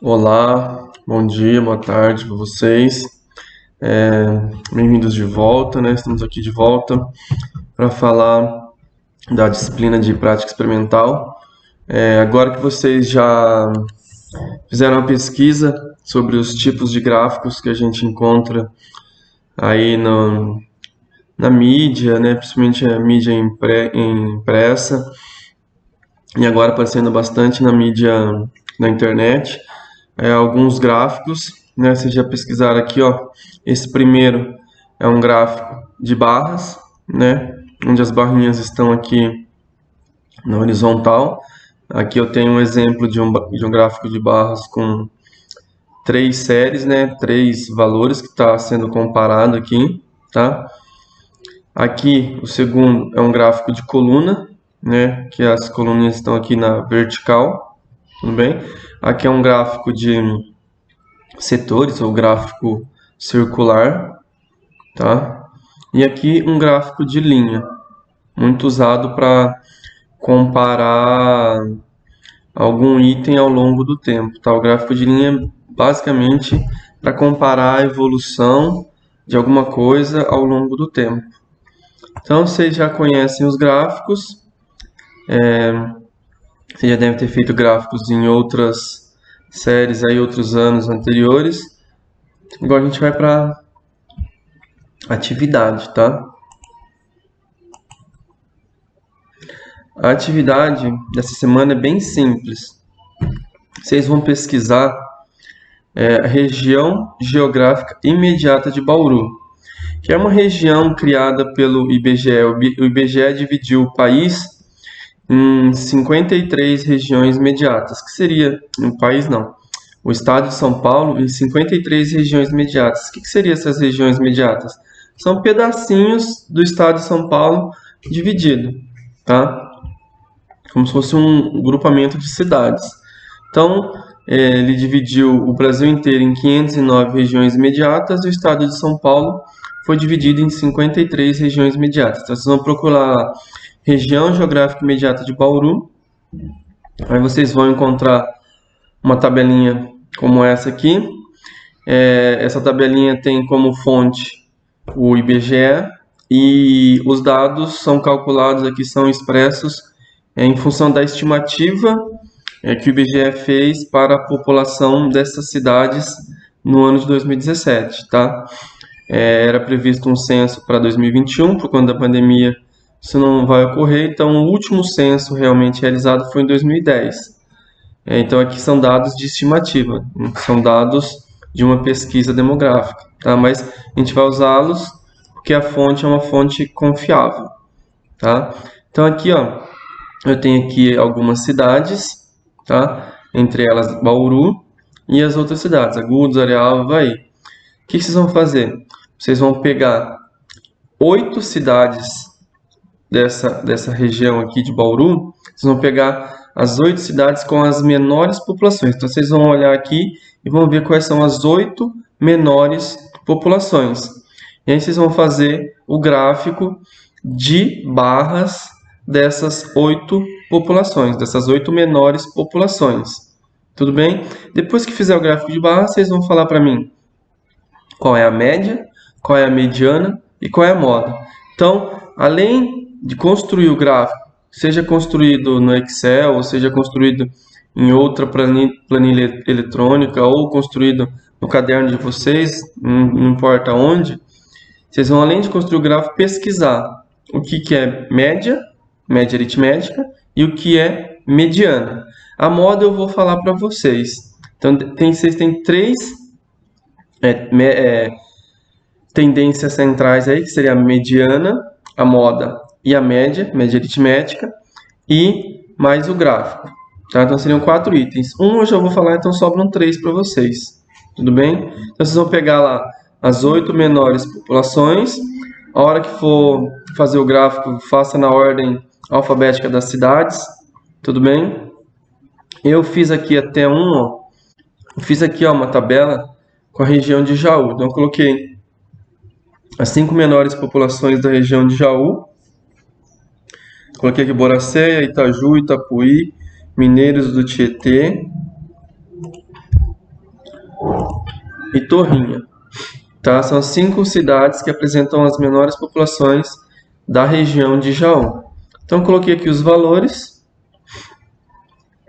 Olá, bom dia, boa tarde para vocês. É, Bem-vindos de volta, né? Estamos aqui de volta para falar da disciplina de prática experimental. Agora que vocês já fizeram uma pesquisa sobre os tipos de gráficos que a gente encontra aí na mídia, né? Principalmente a mídia impressa e agora aparecendo bastante na mídia na internet. Alguns gráficos, né? Vocês já pesquisaram aqui, ó. Esse primeiro é um gráfico de barras, né? Onde as barrinhas estão aqui na horizontal. Aqui eu tenho um exemplo de um gráfico de barras com três séries, né? Três valores que está sendo comparado aqui, tá? Aqui o segundo é um gráfico de coluna, né? Que as colunas estão aqui na vertical, tudo bem? Aqui é um gráfico de setores, ou gráfico circular, tá? E aqui um gráfico de linha, muito usado para comparar algum item ao longo do tempo, tá? O gráfico de linha é basicamente para comparar a evolução de alguma coisa ao longo do tempo. Então, vocês já conhecem os gráficos, vocês já devem ter feito gráficos em outras séries aí, outros anos anteriores. Agora a gente vai para atividade, tá? A atividade dessa semana é bem simples. Vocês vão pesquisar a região geográfica imediata de Bauru, que é uma região criada pelo IBGE. O IBGE dividiu o país em 53 regiões imediatas, que seria um país não. O estado de São Paulo em 53 regiões imediatas. O que seriam essas regiões imediatas? São pedacinhos do estado de São Paulo dividido, tá? Como se fosse um grupamento de cidades. Então, ele dividiu o Brasil inteiro em 509 regiões imediatas e o estado de São Paulo foi dividido em 53 regiões imediatas. Então, vocês vão procurar região geográfica imediata de Bauru, aí vocês vão encontrar uma tabelinha como essa aqui. Essa tabelinha tem como fonte o IBGE e os dados são calculados aqui, são expressos em função da estimativa que o IBGE fez para a população dessas cidades no ano de 2017, tá? Era previsto um censo para 2021, por conta da pandemia isso não vai ocorrer, então o último censo realmente realizado foi em 2010. Então aqui são dados de estimativa, são dados de uma pesquisa demográfica, tá? Mas a gente vai usá-los porque a fonte é uma fonte confiável, tá? Então aqui, ó, eu tenho aqui algumas cidades, tá? Entre elas Bauru e as outras cidades, Agudos, Areal, Havaí. O que vocês vão fazer? Vocês vão pegar 8 cidades dessa região aqui de Bauru, vocês vão pegar as 8 cidades com as menores populações. Então vocês vão olhar aqui e vão ver quais são as 8 menores populações. E aí vocês vão fazer o gráfico de barras dessas 8 populações, dessas 8 menores populações. Tudo bem? Depois que fizer o gráfico de barras, vocês vão falar para mim qual é a média, qual é a mediana e qual é a moda. Então, além de construir o gráfico, seja construído no Excel, ou seja construído em outra planilha eletrônica, ou construído no caderno de vocês, não importa onde, vocês vão, além de construir o gráfico, pesquisar o que é média aritmética, e o que é mediana. A moda eu vou falar para vocês. Então, vocês têm três tendências centrais aí, que seria a mediana, a moda e a média aritmética, e mais o gráfico. Tá? Então seriam 4 itens. Um eu já vou falar, então sobram 3 para vocês. Tudo bem? Então vocês vão pegar lá as 8 menores populações. A hora que for fazer o gráfico, faça na ordem alfabética das cidades. Tudo bem? Eu fiz aqui até eu fiz aqui uma tabela com a região de Jaú. Então eu coloquei as 5 menores populações da região de Jaú. Coloquei aqui Boracéia, Itaju, Itapuí, Mineiros do Tietê, e Torrinha. Tá? São as 5 cidades que apresentam as menores populações da região de Jaú. Então, coloquei aqui os valores,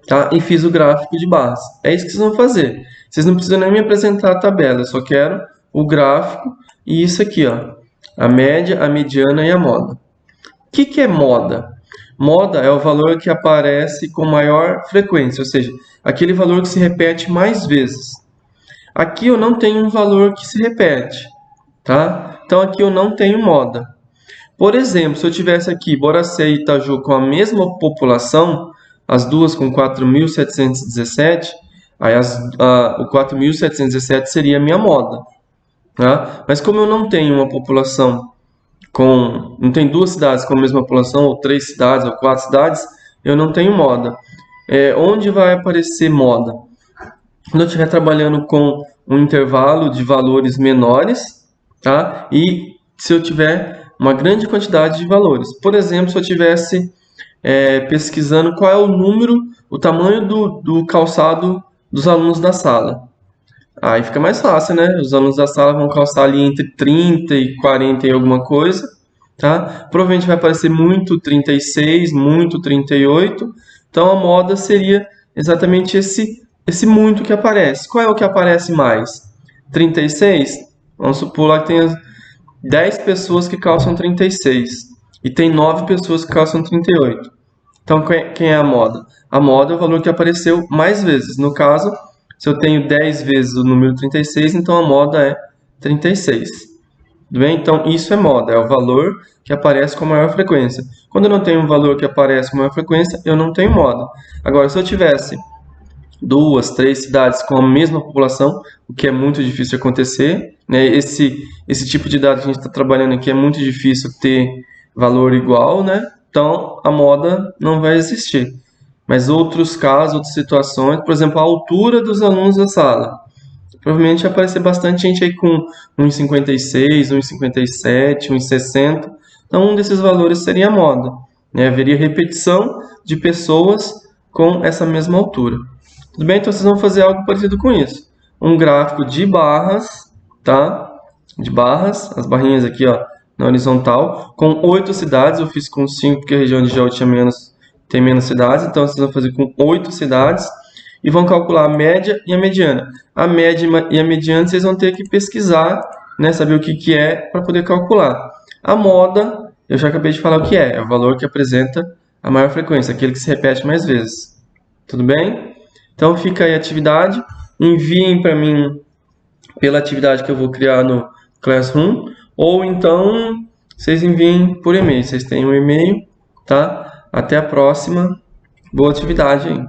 tá? E fiz o gráfico de barras. É isso que vocês vão fazer. Vocês não precisam nem me apresentar a tabela, eu só quero o gráfico e isso aqui, ó, a média, a mediana e a moda. O que é moda? Moda é o valor que aparece com maior frequência, ou seja, aquele valor que se repete mais vezes. Aqui eu não tenho um valor que se repete, tá? Então aqui eu não tenho moda. Por exemplo, se eu tivesse aqui Boracé e Itaju com a mesma população, as duas com 4.717, aí o 4.717 seria a minha moda, tá? Mas como eu não tenho uma população não tem 2 cidades com a mesma população, ou 3 cidades, ou 4 cidades, eu não tenho moda. Onde vai aparecer moda? Quando eu estiver trabalhando com um intervalo de valores menores, tá? E se eu tiver uma grande quantidade de valores. Por exemplo, se eu estivesse pesquisando qual é o número, o tamanho do calçado dos alunos da sala. Aí fica mais fácil, né? Os alunos da sala vão calçar ali entre 30 e 40 e alguma coisa, tá? Provavelmente vai aparecer muito 36, muito 38. Então a moda seria exatamente esse muito que aparece. Qual é o que aparece mais? 36? Vamos supor lá que tenha 10 pessoas que calçam 36 e tem 9 pessoas que calçam 38. Então quem é a moda? A moda é o valor que apareceu mais vezes. No caso, se eu tenho 10 vezes o número 36, então a moda é 36. Tudo bem? Então isso é moda, é o valor que aparece com maior frequência. Quando eu não tenho um valor que aparece com maior frequência, eu não tenho moda. Agora, se eu tivesse 2, 3 cidades com a mesma população, o que é muito difícil de acontecer, né? Esse tipo de dado que a gente está trabalhando aqui é muito difícil ter valor igual, né? Então a moda não vai existir. Mas outros casos, outras situações, por exemplo, a altura dos alunos da sala. Provavelmente vai aparecer bastante gente aí com 1,56, 1,57, 1,60. Então um desses valores seria a moda, né? Haveria repetição de pessoas com essa mesma altura. Tudo bem? Então vocês vão fazer algo parecido com isso. Um gráfico de barras, tá? De barras, as barrinhas aqui, ó, na horizontal, com 8 cidades. Eu fiz com 5 porque a região de Jaú tem menos cidades, então vocês vão fazer com 8 cidades e vão calcular a média e a mediana. A média e a mediana vocês vão ter que pesquisar, né, saber o que é para poder calcular. A moda, eu já acabei de falar o que é o valor que apresenta a maior frequência, aquele que se repete mais vezes. Tudo bem? Então fica aí a atividade, enviem para mim pela atividade que eu vou criar no Classroom, ou então vocês enviem por e-mail, vocês têm um e-mail, tá? Até a próxima, boa atividade aí.